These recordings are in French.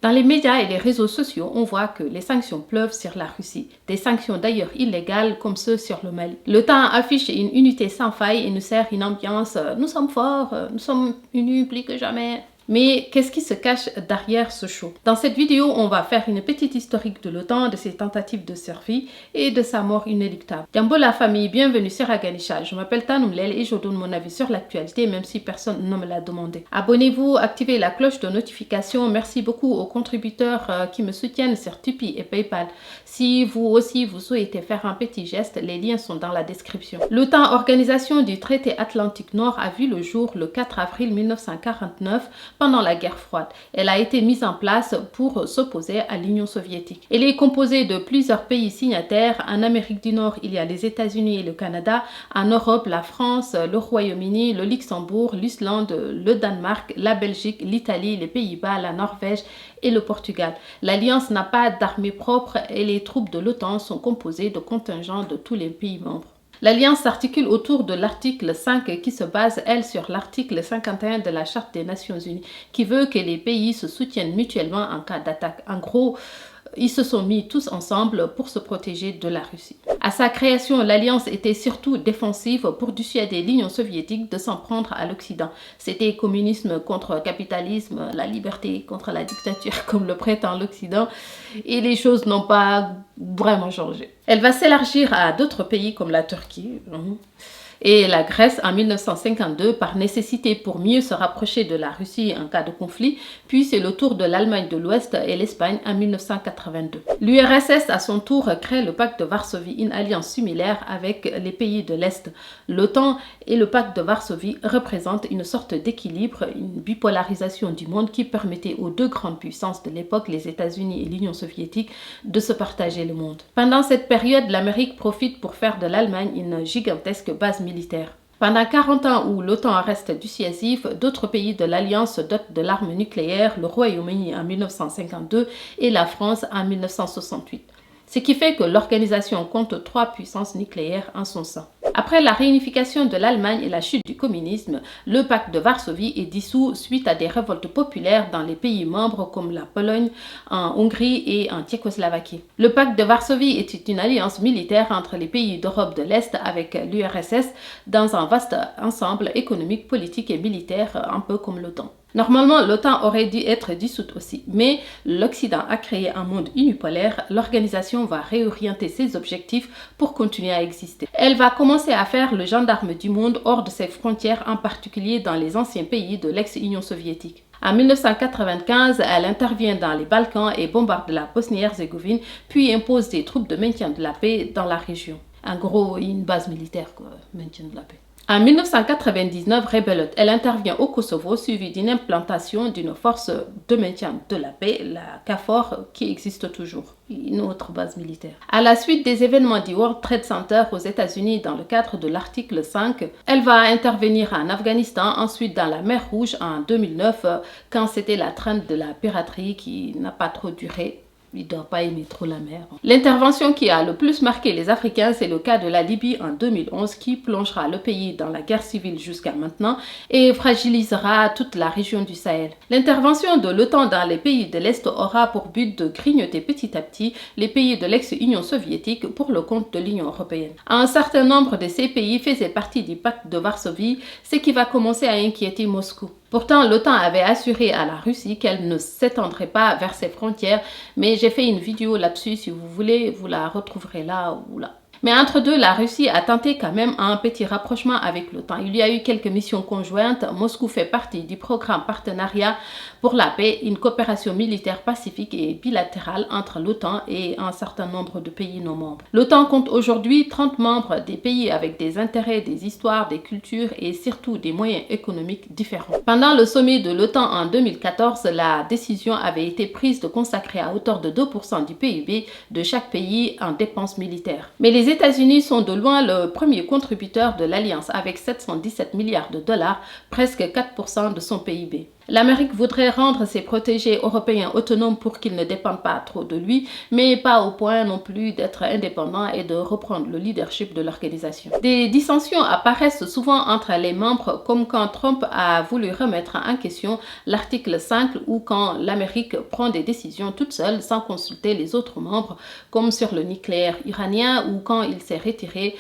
Dans les médias et les réseaux sociaux, on voit que les sanctions pleuvent sur la Russie. Des sanctions d'ailleurs illégales comme ceux sur le Mali. L'OTAN affiche une unité sans faille et nous sert une ambiance « nous sommes forts, nous sommes unis plus que jamais ». Mais qu'est-ce qui se cache derrière ce show? Dans cette vidéo, on va faire une petite historique de l'OTAN, de ses tentatives de survie et de sa mort inéluctable. Jambo la famille, bienvenue sur Aganisha. Je m'appelle Tanoumlel et je donne mon avis sur l'actualité même si personne ne me l'a demandé. Abonnez-vous, activez la cloche de notification. Merci beaucoup aux contributeurs qui me soutiennent sur Tipeee et Paypal. Si vous aussi vous souhaitez faire un petit geste, les liens sont dans la description. L'OTAN, organisation du traité Atlantique Nord, a vu le jour le 4 avril 1949 pendant la guerre froide. Elle a été mise en place pour s'opposer à l'Union soviétique. Elle est composée de plusieurs pays signataires. En Amérique du Nord, il y a les États-Unis et le Canada. En Europe, la France, le Royaume-Uni, le Luxembourg, l'Islande, le Danemark, la Belgique, l'Italie, les Pays-Bas, la Norvège et le Portugal. L'Alliance n'a pas d'armée propre et les troupes de l'OTAN sont composées de contingents de tous les pays membres. L'Alliance s'articule autour de l'article 5 qui se base, elle, sur l'article 51 de la Charte des Nations Unies, qui veut que les pays se soutiennent mutuellement en cas d'attaque. En gros, ils se sont mis tous ensemble pour se protéger de la Russie. À sa création, l'Alliance était surtout défensive pour dissuader l'Union soviétique de s'en prendre à l'Occident. C'était communisme contre capitalisme, la liberté contre la dictature, comme le prétend l'Occident, et les choses n'ont pas vraiment changé. Elle va s'élargir à d'autres pays comme la Turquie et la Grèce en 1952 par nécessité pour mieux se rapprocher de la Russie en cas de conflit, puis c'est le tour de l'Allemagne de l'Ouest et l'Espagne en 1982. L'URSS à son tour crée le pacte de Varsovie, une alliance similaire avec les pays de l'Est. L'OTAN et le pacte de Varsovie représentent une sorte d'équilibre, une bipolarisation du monde qui permettait aux deux grandes puissances de l'époque, les États-Unis et l'Union soviétique, de se partager le monde. Pendant cette période, l'Amérique profite pour faire de l'Allemagne une gigantesque base militaire. Pendant 40 ans où l'OTAN reste dissuasif, d'autres pays de l'Alliance se dotent de l'arme nucléaire, le Royaume-Uni en 1952 et la France en 1968. Ce qui fait que l'organisation compte 3 puissances nucléaires en son sein. Après la réunification de l'Allemagne et la chute du communisme, le pacte de Varsovie est dissous suite à des révoltes populaires dans les pays membres comme la Pologne, en Hongrie et en Tchécoslovaquie. Le pacte de Varsovie était une alliance militaire entre les pays d'Europe de l'Est avec l'URSS dans un vaste ensemble économique, politique et militaire, un peu comme l'OTAN. Normalement, l'OTAN aurait dû être dissoute aussi, mais l'Occident a créé un monde unipolaire. L'organisation va réorienter ses objectifs pour continuer à exister. Elle va commencer à faire le gendarme du monde hors de ses frontières, en particulier dans les anciens pays de l'ex-Union soviétique. En 1995, elle intervient dans les Balkans et bombarde la Bosnie-Herzégovine, puis impose des troupes de maintien de la paix dans la région. En gros, une base militaire, quoi, maintien de la paix. En 1999, rebelote, elle intervient au Kosovo, suivie d'une implantation d'une force de maintien de la paix, la KFOR, qui existe toujours, une autre base militaire. À la suite des événements du World Trade Center aux États-Unis dans le cadre de l'article 5, elle va intervenir en Afghanistan, ensuite dans la mer Rouge en 2009, quand c'était la traîne de la piraterie qui n'a pas trop duré. Il ne doit pas aimer trop la mer. L'intervention qui a le plus marqué les Africains, c'est le cas de la Libye en 2011 qui plongera le pays dans la guerre civile jusqu'à maintenant et fragilisera toute la région du Sahel. L'intervention de l'OTAN dans les pays de l'Est aura pour but de grignoter petit à petit les pays de l'ex-Union soviétique pour le compte de l'Union européenne. Un certain nombre de ces pays faisaient partie du pacte de Varsovie, ce qui va commencer à inquiéter Moscou. Pourtant, l'OTAN avait assuré à la Russie qu'elle ne s'étendrait pas vers ses frontières, mais j'ai fait une vidéo là-dessus, si vous voulez, vous la retrouverez là ou là. Mais entre deux, la Russie a tenté quand même un petit rapprochement avec l'OTAN. Il y a eu quelques missions conjointes. Moscou fait partie du programme Partenariat pour la paix, une coopération militaire pacifique et bilatérale entre l'OTAN et un certain nombre de pays non membres. L'OTAN compte aujourd'hui 30 membres, des pays avec des intérêts, des histoires, des cultures et surtout des moyens économiques différents. Pendant le sommet de l'OTAN en 2014, la décision avait été prise de consacrer à hauteur de 2% du PIB de chaque pays en dépenses militaires. Mais les États-Unis sont de loin le premier contributeur de l'Alliance avec 717 milliards de dollars, presque 4% de son PIB. L'Amérique voudrait rendre ses protégés européens autonomes pour qu'ils ne dépendent pas trop de lui, mais pas au point non plus d'être indépendants et de reprendre le leadership de l'organisation. Des dissensions apparaissent souvent entre les membres, comme quand Trump a voulu remettre en question l'article 5 ou quand l'Amérique prend des décisions toute seule sans consulter les autres membres, comme sur le nucléaire iranien ou quand il s'est retiré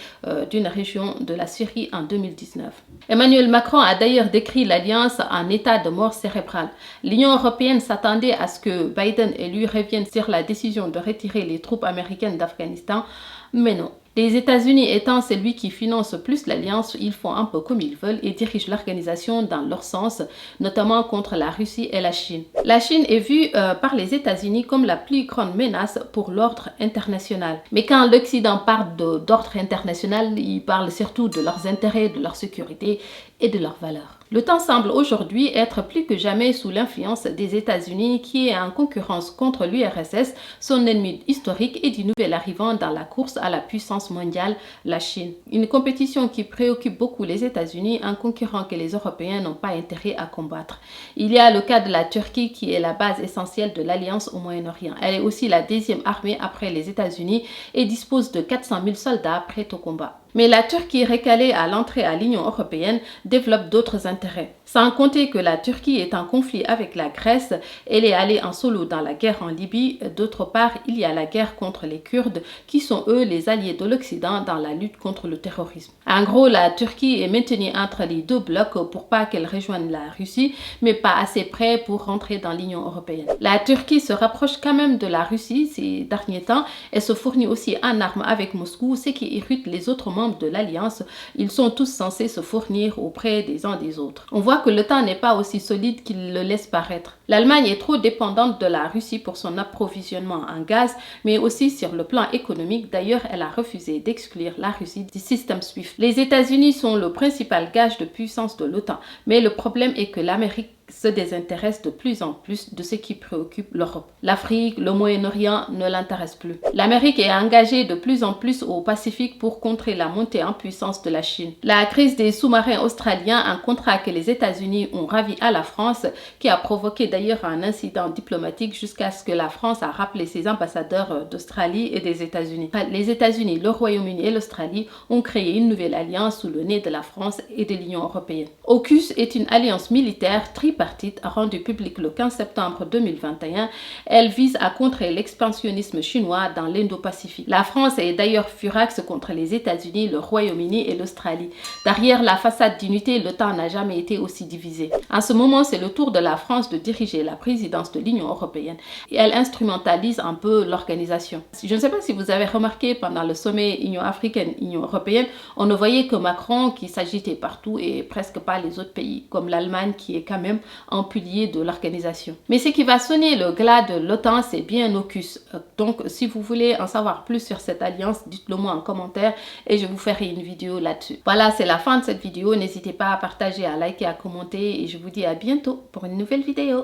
d'une région de la Syrie en 2019. Emmanuel Macron a d'ailleurs décrit l'alliance en état de mort cérébrale. L'Union européenne s'attendait à ce que Biden et lui reviennent sur la décision de retirer les troupes américaines d'Afghanistan, mais non. Les États-Unis étant celui qui finance plus l'alliance, ils font un peu comme ils veulent et dirigent l'organisation dans leur sens, notamment contre la Russie et la Chine. La Chine est vue par les États-Unis comme la plus grande menace pour l'ordre international. Mais quand l'Occident parle d'ordre international, il parle surtout de leurs intérêts, de leur sécurité et de leurs valeurs. Le temps semble aujourd'hui être plus que jamais sous l'influence des États-Unis qui est en concurrence contre l'URSS, son ennemi historique et du nouvel arrivant dans la course à la puissance mondiale, la Chine. Une compétition qui préoccupe beaucoup les États-Unis, un concurrent que les Européens n'ont pas intérêt à combattre. Il y a le cas de la Turquie qui est la base essentielle de l'Alliance au Moyen-Orient. Elle est aussi la deuxième armée après les États-Unis et dispose de 400 000 soldats prêts au combat. Mais la Turquie, recalée à l'entrée à l'Union européenne, développe d'autres intérêts. Sans compter que la Turquie est en conflit avec la Grèce, elle est allée en solo dans la guerre en Libye. D'autre part, il y a la guerre contre les Kurdes, qui sont eux les alliés de l'Occident dans la lutte contre le terrorisme. En gros, la Turquie est maintenue entre les deux blocs pour pas qu'elle rejoigne la Russie, mais pas assez près pour rentrer dans l'Union européenne. La Turquie se rapproche quand même de la Russie ces derniers temps et se fournit aussi en armes avec Moscou, ce qui irrite les autres membres de l'Alliance. Ils sont tous censés se fournir auprès des uns des autres. On voit que le temps n'est pas aussi solide qu'il le laisse paraître. L'Allemagne est trop dépendante de la Russie pour son approvisionnement en gaz, mais aussi sur le plan économique. D'ailleurs, elle a refusé d'exclure la Russie du système SWIFT. Les États-Unis sont le principal gage de puissance de l'OTAN, mais le problème est que l'Amérique se désintéresse de plus en plus de ce qui préoccupe l'Europe. L'Afrique, le Moyen-Orient ne l'intéresse plus. L'Amérique est engagée de plus en plus au Pacifique pour contrer la montée en puissance de la Chine. La crise des sous-marins australiens, un contrat que les États-Unis ont ravi à la France, qui a provoqué d'ailleurs un incident diplomatique jusqu'à ce que la France a rappelé ses ambassadeurs d'Australie et des États-Unis. Les États-Unis, le Royaume-Uni et l'Australie ont créé une nouvelle alliance sous le nez de la France et de l'Union européenne. AUKUS est une alliance militaire tripartite rendue publique le 15 septembre 2021. Elle vise à contrer l'expansionnisme chinois dans l'Indo-Pacifique. La France est d'ailleurs furax contre les États-Unis, le Royaume-Uni et l'Australie. Derrière la façade d'unité, l'OTAN n'a jamais été aussi divisé. En ce moment, c'est le tour de la France de diriger la présidence de l'Union européenne et elle instrumentalise un peu l'organisation. Je ne sais pas si vous avez remarqué pendant le sommet Union africaine-Union européenne, on ne voyait que Macron qui s'agitait partout et presque pas les autres pays, comme l'Allemagne qui est quand même un pilier de l'organisation. Mais ce qui va sonner le glas de l'OTAN, c'est bien AUKUS. Donc, si vous voulez en savoir plus sur cette alliance, dites-le moi en commentaire et je vous ferai une vidéo là-dessus. Voilà, c'est la fin de cette vidéo. N'hésitez pas à partager, à liker, à commenter et je vous dis à bientôt pour une nouvelle vidéo.